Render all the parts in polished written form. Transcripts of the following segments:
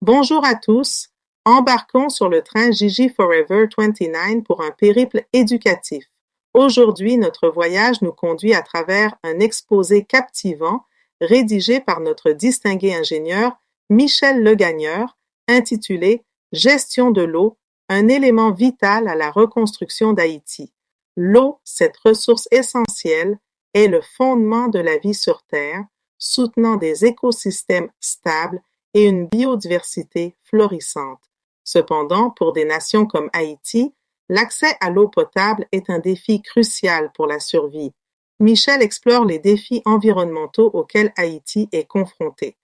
Bonjour à tous, embarquons sur le train Gigi Forever 29 pour un périple éducatif. Aujourd'hui, notre voyage nous conduit à travers un exposé captivant rédigé par notre distingué ingénieur Michel Legagneur, intitulé « Gestion de l'eau, un élément vital à la reconstruction d'Haïti ». L'eau, cette ressource essentielle, est le fondement de la vie sur Terre, soutenant des écosystèmes stables et une biodiversité florissante. Cependant, pour des nations comme Haïti, l'accès à l'eau potable est un défi crucial pour la survie. Michel explore les défis environnementaux auxquels Haïti est confronté,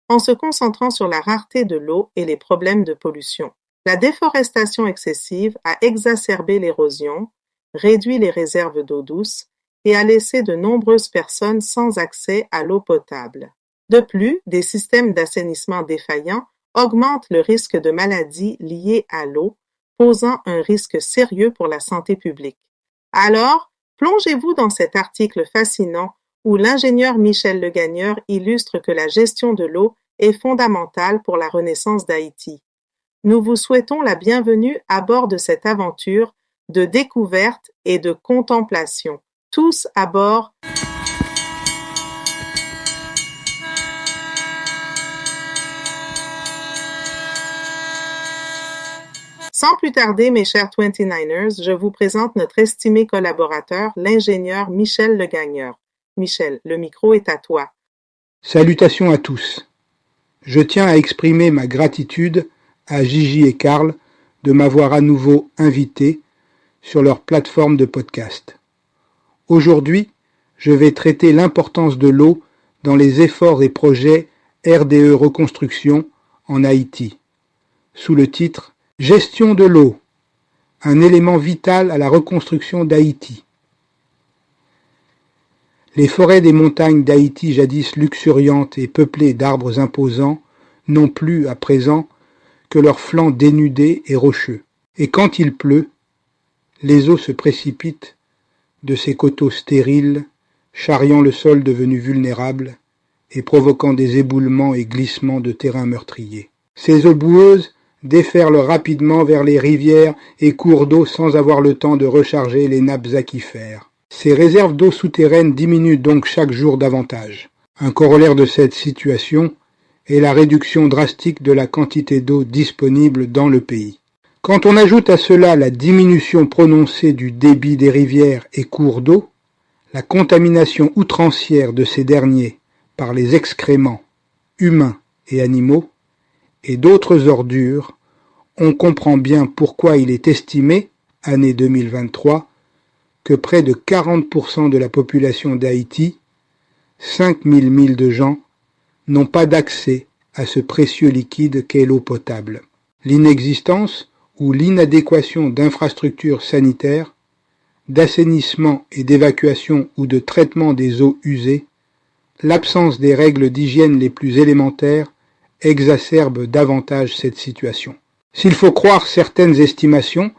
en se concentrant sur la rareté de l'eau et les problèmes de pollution. La déforestation excessive a exacerbé l'érosion, réduit les réserves d'eau douce et a laissé de nombreuses personnes sans accès à l'eau potable. De plus, des systèmes d'assainissement défaillants augmentent le risque de maladies liées à l'eau, posant un risque sérieux pour la santé publique. Alors, plongez-vous dans cet article fascinant où l'ingénieur Michel Legagneur illustre que la gestion de l'eau est fondamentale pour la renaissance d'Haïti. Nous vous souhaitons la bienvenue à bord de cette aventure de découverte et de contemplation. Tous à bord. Sans plus tarder, mes chers 29ers, je vous présente notre estimé collaborateur, l'ingénieur Michel Legagneur. Michel, le micro est à toi. Salutations à tous. Je tiens à exprimer ma gratitude à Gigi et Karl de m'avoir à nouveau invité sur leur plateforme de podcast. Aujourd'hui, je vais traiter l'importance de l'eau dans les efforts et projets RDE Reconstruction en Haïti, sous le titre « Gestion de l'eau, un élément vital à la reconstruction d'Haïti ». Les forêts des montagnes d'Haïti, jadis luxuriantes et peuplées d'arbres imposants, n'ont plus, à présent, que leurs flancs dénudés et rocheux. Et quand il pleut, les eaux se précipitent de ces coteaux stériles, charriant le sol devenu vulnérable et provoquant des éboulements et glissements de terrain meurtriers. Ces eaux boueuses déferlent rapidement vers les rivières et cours d'eau sans avoir le temps de recharger les nappes aquifères. Ces réserves d'eau souterraines diminuent donc chaque jour davantage. Un corollaire de cette situation est la réduction drastique de la quantité d'eau disponible dans le pays. Quand on ajoute à cela la diminution prononcée du débit des rivières et cours d'eau, la contamination outrancière de ces derniers par les excréments humains et animaux, et d'autres ordures, on comprend bien pourquoi il est estimé, année 2023, que près de 40% de la population d'Haïti, 5000 milles de gens, n'ont pas d'accès à ce précieux liquide qu'est l'eau potable. L'inexistence ou l'inadéquation d'infrastructures sanitaires, d'assainissement et d'évacuation ou de traitement des eaux usées, l'absence des règles d'hygiène les plus élémentaires exacerbe davantage cette situation. S'il faut croire certaines estimations,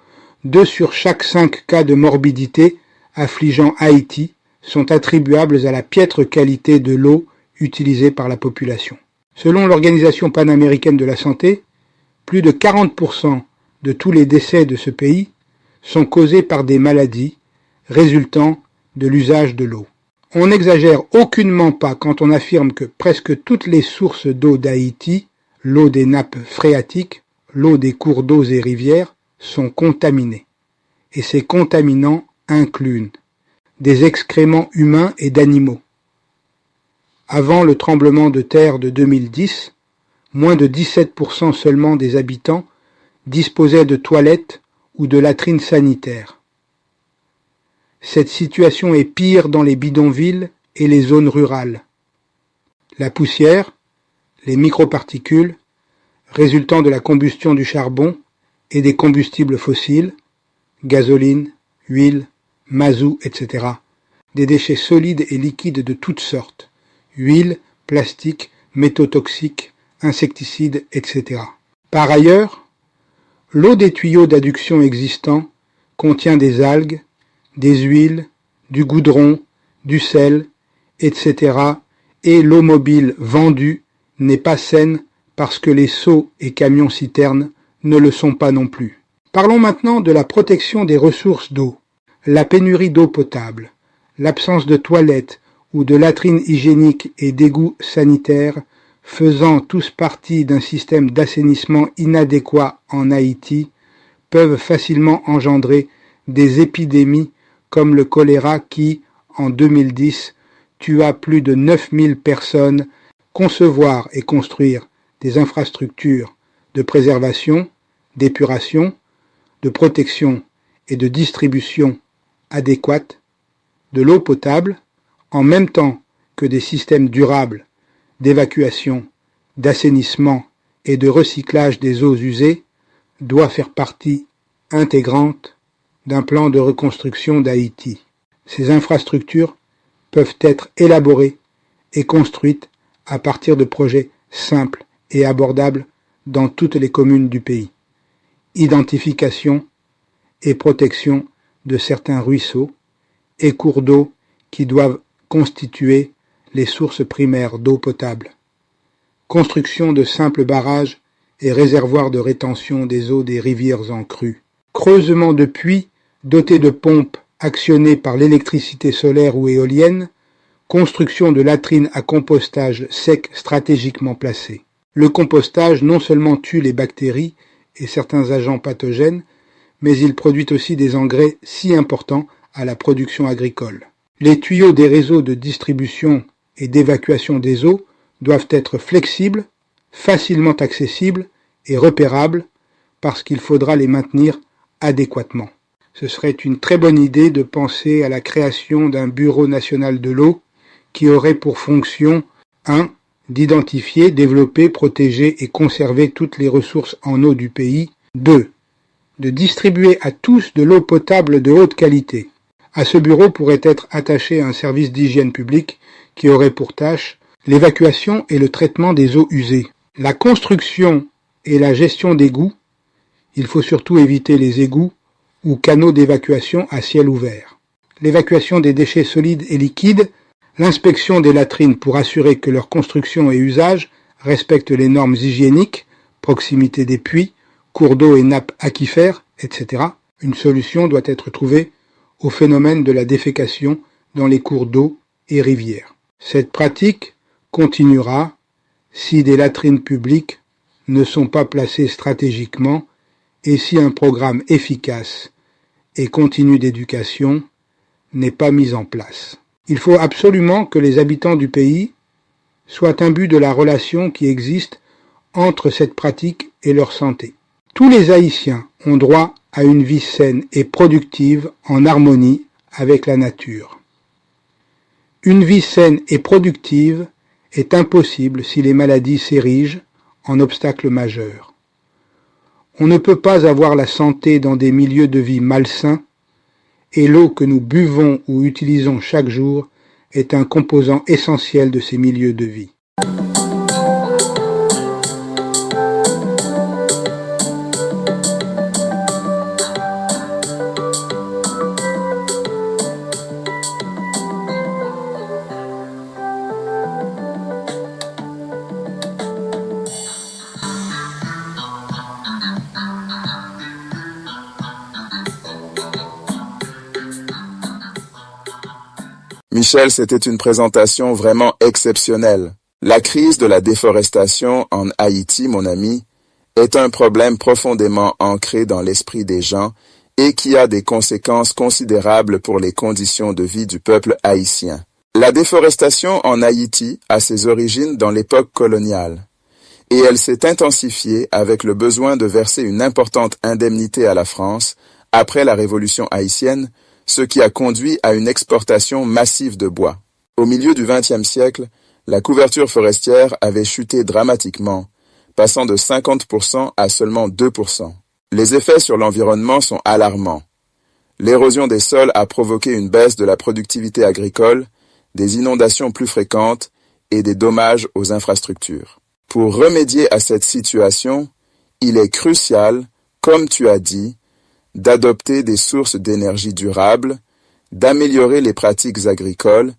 2 sur chaque 5 cas de morbidité affligeant Haïti sont attribuables à la piètre qualité de l'eau utilisée par la population. Selon l'Organisation panaméricaine de la santé, plus de 40% de tous les décès de ce pays sont causés par des maladies résultant de l'usage de l'eau. On n'exagère aucunement pas quand on affirme que presque toutes les sources d'eau d'Haïti, l'eau des nappes phréatiques, l'eau des cours d'eau et rivières, sont contaminées. Et ces contaminants incluent des excréments humains et d'animaux. Avant le tremblement de terre de 2010, moins de 17% seulement des habitants disposaient de toilettes ou de latrines sanitaires. Cette situation est pire dans les bidonvilles et les zones rurales. La poussière, les microparticules, résultant de la combustion du charbon et des combustibles fossiles, gasoline, huile, mazout, etc., des déchets solides et liquides de toutes sortes, huile, plastique, métaux toxiques, insecticides, etc. Par ailleurs, l'eau des tuyaux d'adduction existants contient des algues, des huiles, du goudron, du sel, etc. et l'eau mobile vendue n'est pas saine parce que les seaux et camions-citernes ne le sont pas non plus. Parlons maintenant de la protection des ressources d'eau. La pénurie d'eau potable, l'absence de toilettes ou de latrines hygiéniques et d'égouts sanitaires faisant tous partie d'un système d'assainissement inadéquat en Haïti peuvent facilement engendrer des épidémies comme le choléra qui, en 2010, tua plus de 9000 personnes. Concevoir et construire des infrastructures de préservation, d'épuration, de protection et de distribution adéquates de l'eau potable, en même temps que des systèmes durables d'évacuation, d'assainissement et de recyclage des eaux usées, doit faire partie intégrante d'un plan de reconstruction d'Haïti. Ces infrastructures peuvent être élaborées et construites à partir de projets simples et abordables dans toutes les communes du pays. Identification et protection de certains ruisseaux et cours d'eau qui doivent constituer les sources primaires d'eau potable. Construction de simples barrages et réservoirs de rétention des eaux des rivières en crue. Creusement de puits dotés de pompes actionnées par l'électricité solaire ou éolienne. Construction de latrines à compostage sec stratégiquement placées. Le compostage non seulement tue les bactéries et certains agents pathogènes, mais il produit aussi des engrais si importants à la production agricole. Les tuyaux des réseaux de distribution et d'évacuation des eaux doivent être flexibles, facilement accessibles et repérables parce qu'il faudra les maintenir adéquatement. Ce serait une très bonne idée de penser à la création d'un bureau national de l'eau qui aurait pour fonction 1. D'identifier, développer, protéger et conserver toutes les ressources en eau du pays. 2. De distribuer à tous de l'eau potable de haute qualité. À ce bureau pourrait être attaché un service d'hygiène publique qui aurait pour tâche l'évacuation et le traitement des eaux usées. La construction et la gestion d'égouts, il faut surtout éviter les égouts ou canaux d'évacuation à ciel ouvert. L'évacuation des déchets solides et liquides, l'inspection des latrines pour assurer que leur construction et usage respectent les normes hygiéniques, proximité des puits, cours d'eau et nappes aquifères, etc. Une solution doit être trouvée au phénomène de la défécation dans les cours d'eau et rivières. Cette pratique continuera si des latrines publiques ne sont pas placées stratégiquement et si un programme efficace et continu d'éducation n'est pas mis en place. Il faut absolument que les habitants du pays soient imbus de la relation qui existe entre cette pratique et leur santé. Tous les Haïtiens ont droit à une vie saine et productive en harmonie avec la nature. Une vie saine et productive est impossible si les maladies s'érigent en obstacle majeur. On ne peut pas avoir la santé dans des milieux de vie malsains et l'eau que nous buvons ou utilisons chaque jour est un composant essentiel de ces milieux de vie. Michel, c'était une présentation vraiment exceptionnelle. La crise de la déforestation en Haïti, mon ami, est un problème profondément ancré dans l'esprit des gens et qui a des conséquences considérables pour les conditions de vie du peuple haïtien. La déforestation en Haïti a ses origines dans l'époque coloniale et elle s'est intensifiée avec le besoin de verser une importante indemnité à la France après la Révolution haïtienne, ce qui a conduit à une exportation massive de bois. Au milieu du XXe siècle, la couverture forestière avait chuté dramatiquement, passant de 50% à seulement 2%. Les effets sur l'environnement sont alarmants. L'érosion des sols a provoqué une baisse de la productivité agricole, des inondations plus fréquentes et des dommages aux infrastructures. Pour remédier à cette situation, il est crucial, comme tu as dit, d'adopter des sources d'énergie durables, d'améliorer les pratiques agricoles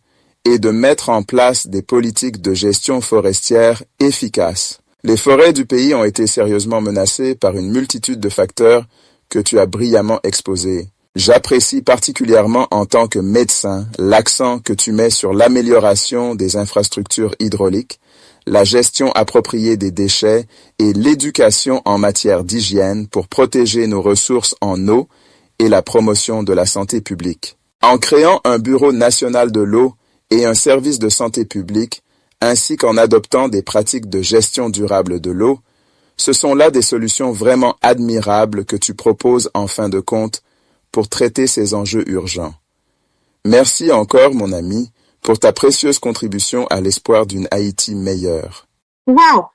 et de mettre en place des politiques de gestion forestière efficaces. Les forêts du pays ont été sérieusement menacées par une multitude de facteurs que tu as brillamment exposés. J'apprécie particulièrement en tant que médecin l'accent que tu mets sur l'amélioration des infrastructures hydrauliques, la gestion appropriée des déchets et l'éducation en matière d'hygiène pour protéger nos ressources en eau et la promotion de la santé publique. En créant un Bureau national de l'eau et un service de santé publique, ainsi qu'en adoptant des pratiques de gestion durable de l'eau, ce sont là des solutions vraiment admirables que tu proposes en fin de compte pour traiter ces enjeux urgents. Merci encore, mon ami, pour ta précieuse contribution à l'espoir d'une Haïti meilleure. Wow!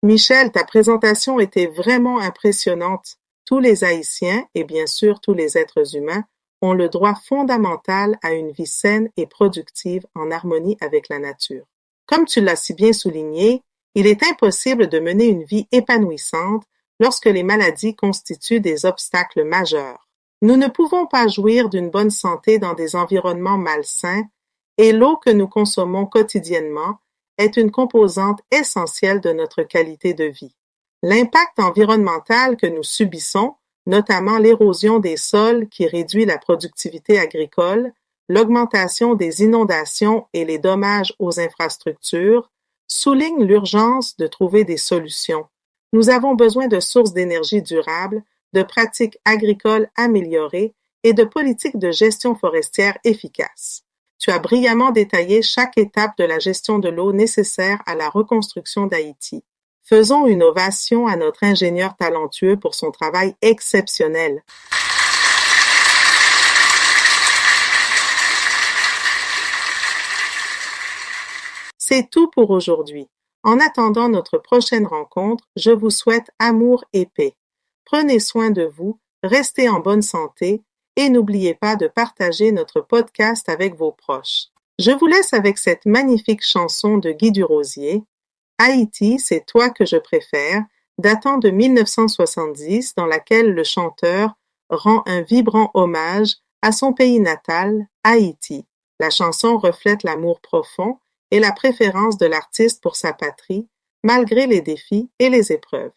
Michel, ta présentation était vraiment impressionnante. Tous les Haïtiens, et bien sûr tous les êtres humains, ont le droit fondamental à une vie saine et productive en harmonie avec la nature. Comme tu l'as si bien souligné, il est impossible de mener une vie épanouissante lorsque les maladies constituent des obstacles majeurs. Nous ne pouvons pas jouir d'une bonne santé dans des environnements malsains et l'eau que nous consommons quotidiennement est une composante essentielle de notre qualité de vie. L'impact environnemental que nous subissons, notamment l'érosion des sols qui réduit la productivité agricole, l'augmentation des inondations et les dommages aux infrastructures, souligne l'urgence de trouver des solutions. Nous avons besoin de sources d'énergie durables, de pratiques agricoles améliorées et de politiques de gestion forestière efficaces. Tu as brillamment détaillé chaque étape de la gestion de l'eau nécessaire à la reconstruction d'Haïti. Faisons une ovation à notre ingénieur talentueux pour son travail exceptionnel. C'est tout pour aujourd'hui. En attendant notre prochaine rencontre, je vous souhaite amour et paix. Prenez soin de vous, restez en bonne santé et n'oubliez pas de partager notre podcast avec vos proches. Je vous laisse avec cette magnifique chanson de Guy Durosier, Haïti, c'est toi que je préfère, datant de 1970, dans laquelle le chanteur rend un vibrant hommage à son pays natal, Haïti. La chanson reflète l'amour profond et la préférence de l'artiste pour sa patrie, malgré les défis et les épreuves.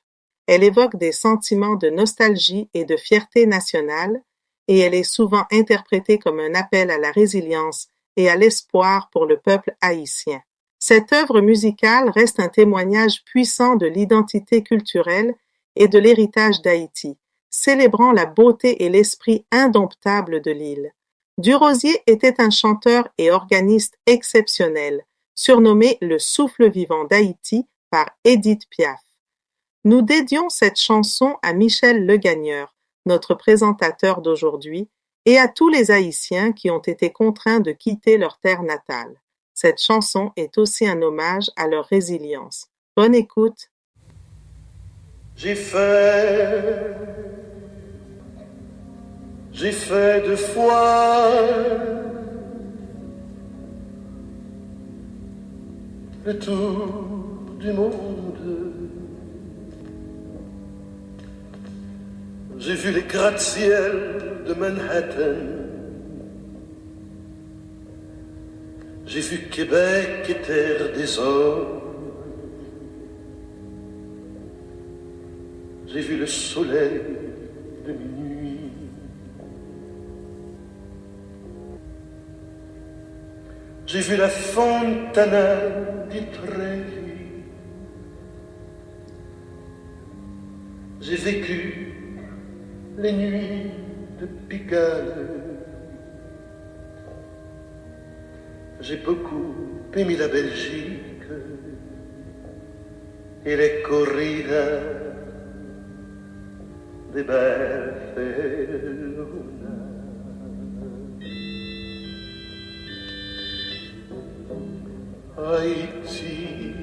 Elle évoque des sentiments de nostalgie et de fierté nationale, et elle est souvent interprétée comme un appel à la résilience et à l'espoir pour le peuple haïtien. Cette œuvre musicale reste un témoignage puissant de l'identité culturelle et de l'héritage d'Haïti, célébrant la beauté et l'esprit indomptable de l'île. Durosier était un chanteur et organiste exceptionnel, surnommé le souffle vivant d'Haïti par Édith Piaf. Nous dédions cette chanson à Michel Legagneur, notre présentateur d'aujourd'hui, et à tous les Haïtiens qui ont été contraints de quitter leur terre natale. Cette chanson est aussi un hommage à leur résilience. Bonne écoute. J'ai fait 2 fois le tour du monde. J'ai vu les gratte-ciel de Manhattan. J'ai vu Québec et terre des hommes. J'ai vu le soleil de minuit. J'ai vu la Fontana di Trevi. J'ai vécu les nuits de Pigalle. J'ai beaucoup aimé la Belgique et les corridas de Barcelona. Haïti,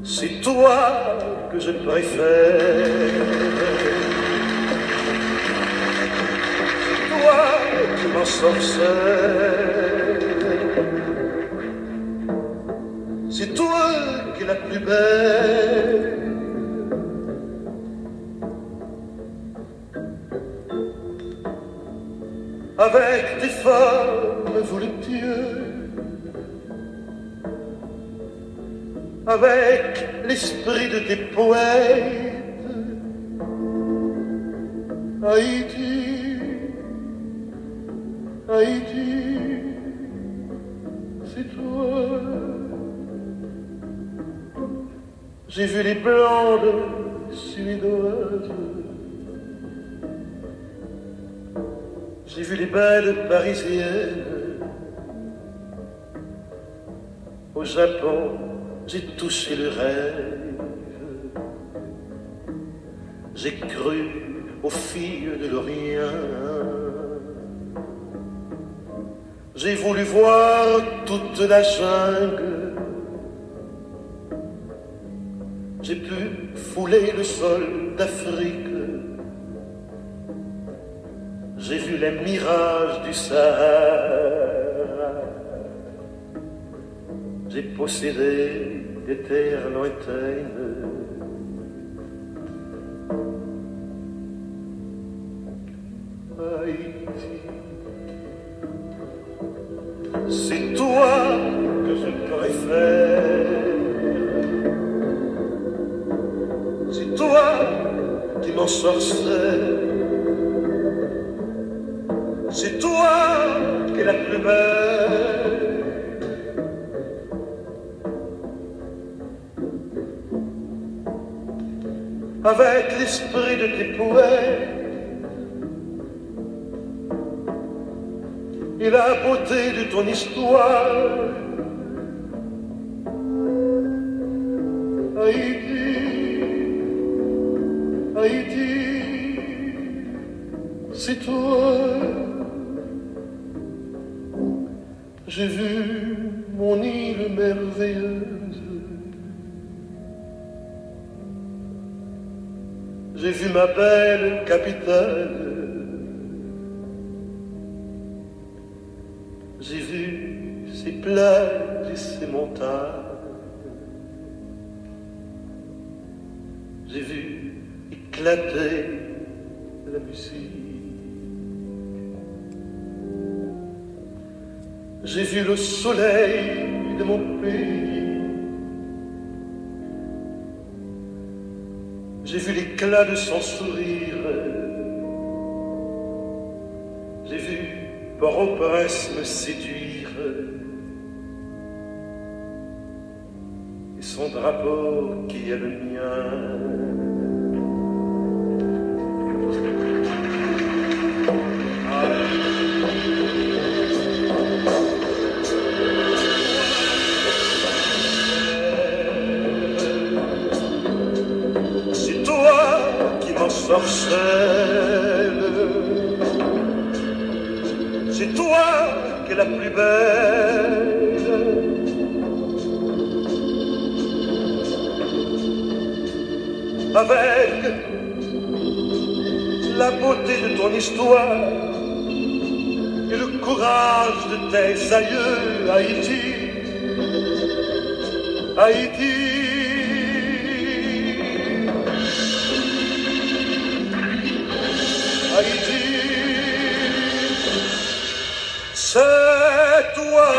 c'est toi que je préfère. toi qui m'ensorcelles. C'est toi qui es la plus belle. Avec tes femmes voluptueuses, avec l'esprit de tes poètes, Haïti, Haïti, c'est toi. J'ai vu les blondes suédoises, j'ai vu les belles parisiennes. Au Japon, j'ai touché le rêve. J'ai cru aux filles de l'Orient. J'ai voulu voir toute la jungle. J'ai pu fouler le sol d'Afrique. J'ai vu les mirages du Sahara. J'ai possédé des terres lointaines. Haïti, c'est toi que je préfère. C'est toi qui m'ensorcelle. C'est toi qui es la plus belle. Avec l'esprit de tes poètes et la beauté de ton histoire, Haïti, Haïti, c'est toi. J'ai vu mon île merveilleuse. J'ai vu ma belle capitale. J'ai vu ses plages et ses montagnes. J'ai vu éclater la musique. J'ai vu le soleil de mon pays. J'ai vu l'éclat de son sourire. J'ai vu Port-au-Prince me séduire. Et son drapeau qui est le mien. Sorcelle, c'est toi qui es la plus belle. Avec la beauté de ton histoire et le courage de tes aïeux, Haïti, Haïti. Haïti, c'est toi.